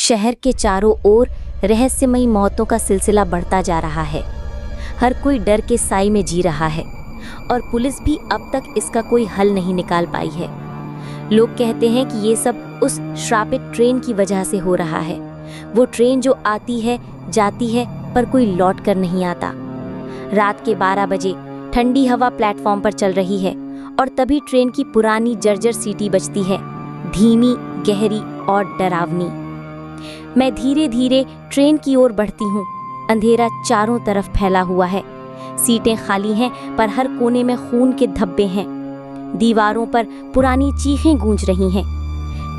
शहर के चारों ओर रहस्यमयी मौतों का सिलसिला बढ़ता जा रहा है। हर कोई डर के साए में जी रहा है और पुलिस भी अब तक इसका कोई हल नहीं निकाल पाई है। लोग कहते हैं कि ये सब उस श्रापित ट्रेन की वजह से हो रहा है। वो ट्रेन जो आती है जाती है पर कोई लौट कर नहीं आता। रात के 12 बजे ठंडी हवा प्लेटफॉर्म पर चल रही है और तभी ट्रेन की पुरानी जर्जर सीटी बजती है, धीमी, गहरी और डरावनी। मैं धीरे धीरे ट्रेन की ओर बढ़ती हूँ। अंधेरा चारों तरफ फैला हुआ है। सीटें खाली हैं पर हर कोने में खून के धब्बे हैं। दीवारों पर पुरानी चीखें गूंज रही हैं।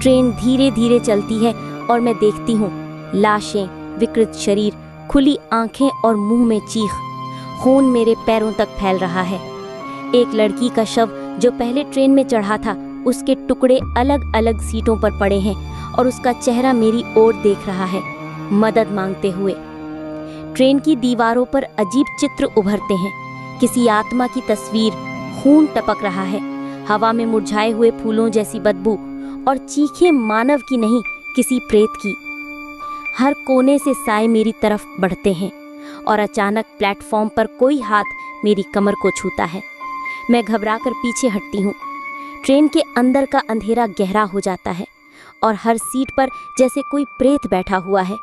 ट्रेन धीरे धीरे चलती है और मैं देखती हूँ लाशें, विकृत शरीर, खुली आंखें और मुंह में चीख। खून मेरे पैरों तक फैल रहा है। एक लड़की का शव जो पहले ट्रेन में चढ़ा था, उसके टुकड़े अलग अलग सीटों पर पड़े हैं और उसका चेहरा मेरी ओर देख रहा है, मदद मांगते हुए। ट्रेन की दीवारों पर अजीब चित्र उभरते हैं। किसी आत्मा की तस्वीर, खून टपक रहा है, हवा में मुरझाए हुए फूलों जैसी बदबू और चीखें मानव की नहीं, किसी प्रेत की। हर कोने से साए मेरी तरफ बढ़ते हैं और अचानक प्लेटफॉर्म पर कोई हाथ मेरी कमर को छूता है। मैं घबराकर पीछे हटती हूँ। ट्रेन के अंदर का अंधेरा गहरा हो जाता है और हर सीट पर जैसे कोई प्रेत बैठा हुआ है।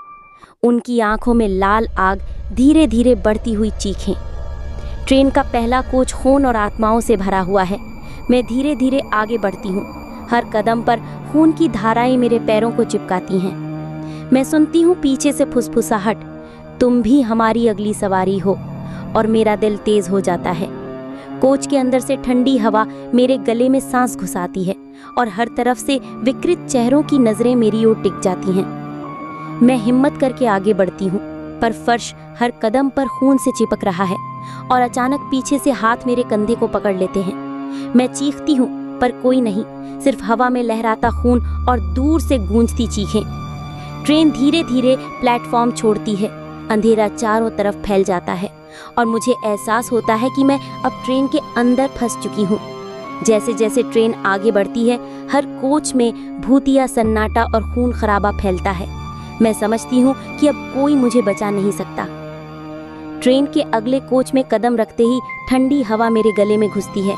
उनकी आंखों में लाल आग, धीरे धीरे बढ़ती हुई चीखें। ट्रेन का पहला कोच खून और आत्माओं से भरा हुआ है। मैं धीरे धीरे आगे बढ़ती हूँ। हर कदम पर खून की धाराएं मेरे पैरों को चिपकाती हैं। मैं सुनती हूँ पीछे से फुसफुसाहट, तुम भी हमारी अगली सवारी हो, और मेरा दिल तेज हो जाता है। कोच के अंदर से ठंडी हवा मेरे गले में सांस घुसाती है और हर तरफ से विकृत चेहरों की नजरें मेरी ओर टिक जाती हैं। मैं हिम्मत करके आगे बढ़ती हूँ पर फर्श हर कदम पर खून से चिपक रहा है और अचानक पीछे से हाथ मेरे कंधे को पकड़ लेते हैं। मैं चीखती हूँ पर कोई नहीं, सिर्फ हवा में लहराता खून और दूर से गूंजती चीखें। ट्रेन धीरे धीरे प्लेटफॉर्म छोड़ती है। अंधेरा चारों तरफ फैल जाता है और मुझे एहसास होता है कि मैं अब ट्रेन के अंदर फंस चुकी हूँ। जैसे जैसे ट्रेन आगे बढ़ती है, हर कोच में भूतिया सन्नाटा और खून खराबा फैलता है। मैं समझती हूँ कि अब कोई मुझे बचा नहीं सकता। ट्रेन के अगले कोच में कदम रखते ही ठंडी हवा मेरे गले में घुसती है।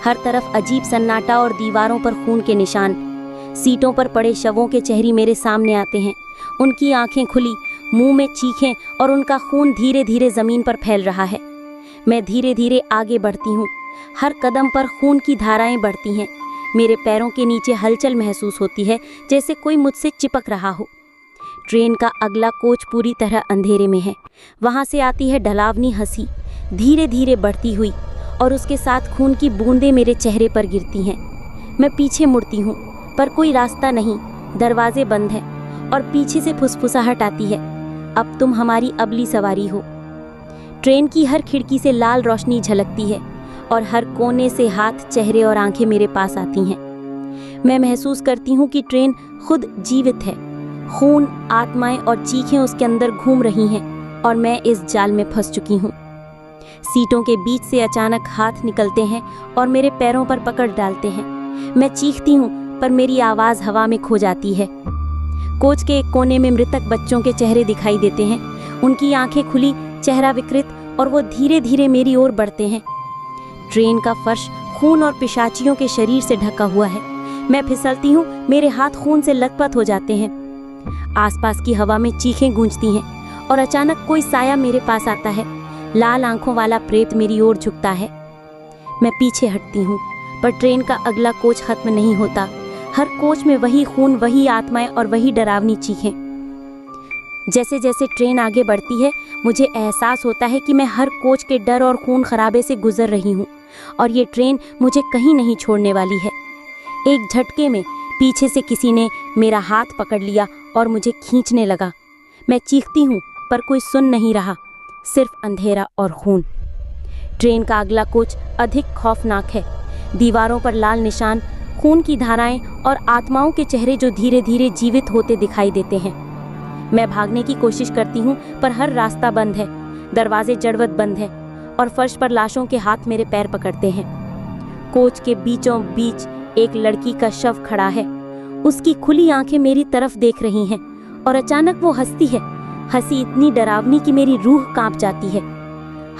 हर तरफ अजीब सन्नाटा और दीवारों पर खून के निशान। सीटों पर पड़े शवों के चेहरे मेरे सामने आते हैं। उनकी आंखें खुली, मुंह में चीखें और उनका खून धीरे धीरे जमीन पर फैल रहा है। मैं धीरे धीरे आगे बढ़ती हूँ। हर कदम पर खून की धाराएं बढ़ती हैं। मेरे पैरों के नीचे हलचल महसूस होती है, जैसे कोई मुझसे चिपक रहा हो। ट्रेन का अगला कोच पूरी तरह अंधेरे में है। वहाँ से आती है डलावनी हंसी, धीरे धीरे बढ़ती हुई, और उसके साथ खून की बूंदें मेरे चेहरे पर गिरती हैं। मैं पीछे मुड़ती हूँ पर कोई रास्ता नहीं, दरवाजे बंद हैं और पीछे से फुसफुसाहट आती है, अब तुम हमारी अगली सवारी हो। ट्रेन की हर खिड़की से लाल रोशनी झलकती है और हर कोने से हाथ, चेहरे और आंखें मेरे पास आती हैं। मैं महसूस करती हूँ कि ट्रेन खुद जीवित है। खून, आत्माएं और चीखें उसके अंदर घूम रही हैं और मैं इस जाल में फंस चुकी हूँ। सीटों के बीच से अचानक हाथ निकलते हैं और मेरे पैरों पर पकड़ डालते हैं। मैं चीखती हूँ पर मेरी आवाज़ हवा में खो जाती है। कोच के एक कोने में मृतक बच्चों के चेहरे दिखाई देते हैं। उनकी आंखें खुली, चेहरा विकृत, और वो धीरे धीरे मेरी ओर बढ़ते हैं। ट्रेन का फर्श खून और पिशाचियों के शरीर से ढका हुआ है। मैं फिसलती हूँ, मेरे हाथ खून से लथपथ हो जाते हैं। आसपास की हवा में चीखें गूंजती हैं और अचानक कोई साया मेरे पास आता है। लाल आंखों वाला प्रेत मेरी ओर झुकता है। मैं पीछे हटती हूँ पर ट्रेन का अगला कोच खत्म नहीं होता। हर कोच में वही खून, वही आत्माएं और वही डरावनी चीखें। जैसे जैसे ट्रेन आगे बढ़ती है, मुझे एहसास होता है कि मैं हर कोच के डर और खून खराबे से गुजर रही हूँ और ये ट्रेन मुझे कहीं नहीं छोड़ने वाली है। एक झटके में पीछे से किसी ने मेरा हाथ पकड़ लिया और मुझे खींचने लगा। मैं चीखती हूँ पर कोई सुन नहीं रहा, सिर्फ अंधेरा और खून। ट्रेन का अगला कोच अधिक खौफनाक है। दीवारों पर लाल निशान, खून की धाराएं और आत्माओं के चेहरे जो धीरे धीरे जीवित होते दिखाई देते हैं। मैं भागने की कोशिश करती हूँ पर हर रास्ता बंद है। दरवाजे जड़वत बंद हैं और फर्श पर लाशों के हाथ मेरे पैर पकड़ते हैं। कोच के बीचों बीच एक लड़की का शव खड़ा है। उसकी खुली आंखें मेरी तरफ देख रही हैं और अचानक वो हंसती है, हंसी इतनी डरावनी कि मेरी रूह कांप जाती है।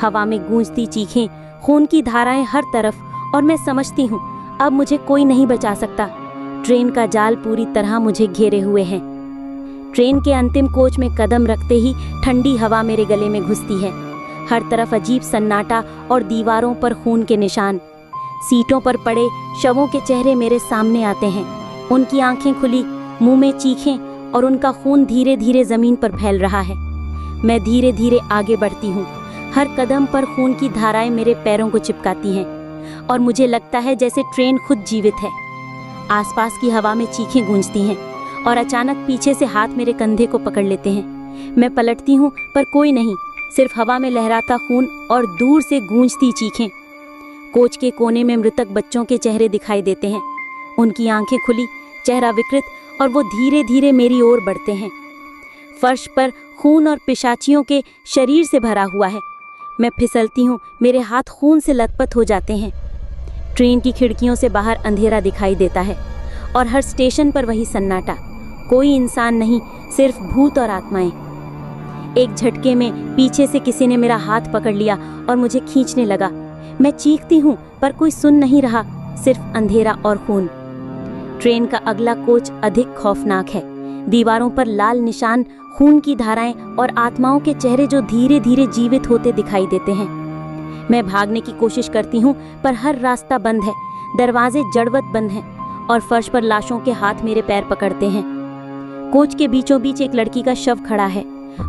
हवा में गूंजती चीखें, खून की धाराएं हर तरफ, और मैं समझती हूँ अब मुझे कोई नहीं बचा सकता। ट्रेन का जाल पूरी तरह मुझे घेरे हुए है। ट्रेन के अंतिम कोच में कदम रखते ही ठंडी हवा मेरे गले में घुसती है। हर तरफ अजीब सन्नाटा और दीवारों पर खून के निशान। सीटों पर पड़े शवों के चेहरे मेरे सामने आते हैं। उनकी आंखें खुली, मुंह में चीखें, और उनका खून धीरे धीरे जमीन पर फैल रहा है। मैं धीरे धीरे आगे बढ़ती हूँ। हर कदम पर खून की धाराएं मेरे पैरों को चिपकाती हैं, और मुझे लगता है जैसे ट्रेन खुद जीवित है। आसपास की हवा में चीखें गूंजती हैं, और अचानक पीछे से हाथ मेरे कंधे को पकड़ लेते हैं। मैं पलटती हूँ पर कोई नहीं, सिर्फ हवा में लहराता खून और दूर से गूंजती चीखें। कोच के कोने में मृतक बच्चों के चेहरे दिखाई देते हैं। उनकी आंखें खुली, चेहरा विकृत, और वो धीरे धीरे मेरी ओर बढ़ते हैं। फर्श पर खून और पिशाचियों के शरीर से भरा हुआ है। मैं फिसलती हूँ, मेरे हाथ खून से लथपथ हो जाते हैं। ट्रेन की खिड़कियों से बाहर अंधेरा दिखाई देता है, और हर स्टेशन पर वही सन्नाटा। कोई इंसान नहीं, सिर्फ भूत और आत्माएं। एक झटके में पीछे से किसी ने मेरा हाथ पकड़ लिया और मुझे खींचने लगा। मैं चीखती हूँ पर कोई सुन नहीं रहा, सिर्फ अंधेरा और खून। ट्रेन का अगला कोच अधिक खौफनाक है। दीवारों पर लाल निशान, खून की धाराएं और आत्माओं के चेहरे जो धीरे धीरे जीवित होते दिखाई देते हैं। मैं भागने की कोशिश करती हूँ पर हर रास्ता बंद है। दरवाजे जड़वत बंद हैं, और फर्श पर लाशों के हाथ मेरे पैर पकड़ते हैं। कोच के बीचों बीच एक लड़की का शव खड़ा है।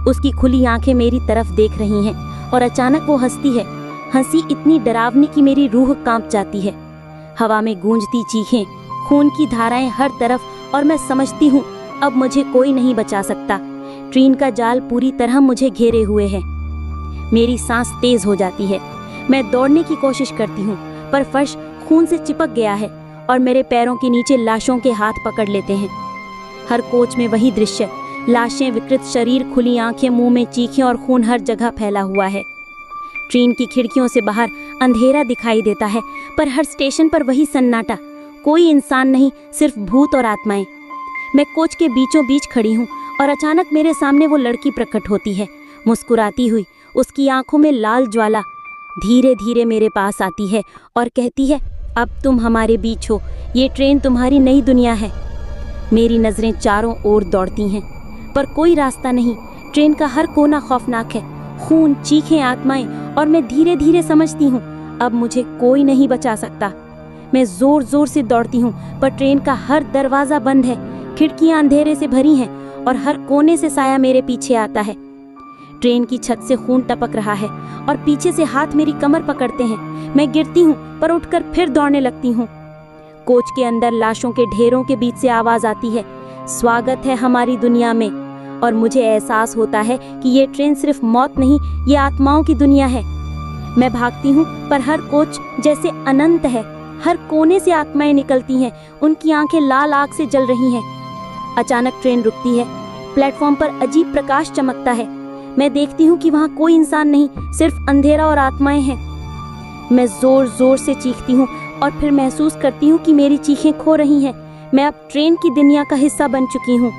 उसकी खुली आंखें मेरी तरफ देख रही हैं, और अचानक वो हंसती है। हंसी इतनी डरावनी कि मेरी रूह कांप जाती है। हवा में गूंजती चीखें, खून की धाराएं हर तरफ, और मैं समझती हूँ अब मुझे कोई नहीं बचा सकता। ट्रेन का जाल पूरी तरह मुझे घेरे हुए है। मेरी सांस तेज हो जाती है। मैं दौड़ने की कोशिश करती हूँ पर फर्श खून से चिपक गया है, और मेरे पैरों के नीचे लाशों के हाथ पकड़ लेते हैं। हर कोच में वही दृश्य, लाशें, विकृत शरीर, खुली आंखें, मुंह में चीखें, और खून हर जगह फैला हुआ है। ट्रेन की खिड़कियों से बाहर अंधेरा दिखाई देता है, पर हर स्टेशन पर वही सन्नाटा। कोई इंसान नहीं, सिर्फ भूत और आत्माएं। मैं कोच के बीचों बीच खड़ी हूँ, और अचानक मेरे सामने वो लड़की प्रकट होती है, मुस्कुराती हुई। उसकी आंखों में लाल ज्वाला। धीरे धीरे मेरे पास आती है और कहती है, अब तुम हमारे बीच हो। ये ट्रेन तुम्हारी नई दुनिया है। मेरी नजरें चारों ओर दौड़ती हैं, पर कोई रास्ता नहीं। ट्रेन का हर कोना खौफनाक है, खून, चीखें, आत्माएं, और मैं धीरे धीरे समझती हूँ अब मुझे कोई नहीं बचा सकता। मैं जोर जोर से दौड़ती हूँ, पर ट्रेन का हर दरवाजा बंद है। खिड़कियां अंधेरे से भरी हैं, और हर कोने से साया मेरे पीछे आता है। ट्रेन की छत से खून टपक रहा है, और पीछे से हाथ मेरी कमर पकड़ते हैं। मैं गिरती हूँ पर उठकर फिर दौड़ने लगती हूँ। कोच के अंदर लाशों के ढेरों के बीच से आवाज आती है, स्वागत है हमारी दुनिया में। और मुझे एहसास होता है कि ये ट्रेन सिर्फ मौत नहीं, ये आत्माओं की दुनिया है। मैं भागती हूँ पर हर कोच जैसे अनंत है। हर कोने से आत्माएं निकलती हैं, उनकी आंखें लाल आग से जल रही हैं। अचानक ट्रेन रुकती है। प्लेटफॉर्म पर अजीब प्रकाश चमकता है। मैं देखती हूँ कि वहाँ कोई इंसान नहीं, सिर्फ अंधेरा और आत्माएं हैं। मैं जोर जोर से चीखती हूँ, और फिर महसूस करती हूँ कि मेरी चीखें खो रही हैं। मैं अब ट्रेन की दुनिया का हिस्सा बन चुकी हूँ।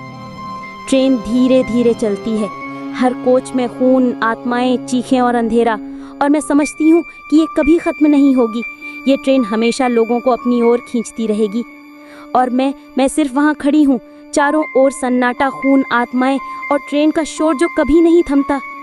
ट्रेन धीरे धीरे चलती है। हर कोच में खून, आत्माएं, चीखें और अंधेरा, और मैं समझती हूँ कि ये कभी खत्म नहीं होगी। ये ट्रेन हमेशा लोगों को अपनी ओर खींचती रहेगी। और मैं सिर्फ वहाँ खड़ी हूँ। चारों ओर सन्नाटा, खून, आत्माएं और ट्रेन का शोर जो कभी नहीं थमता।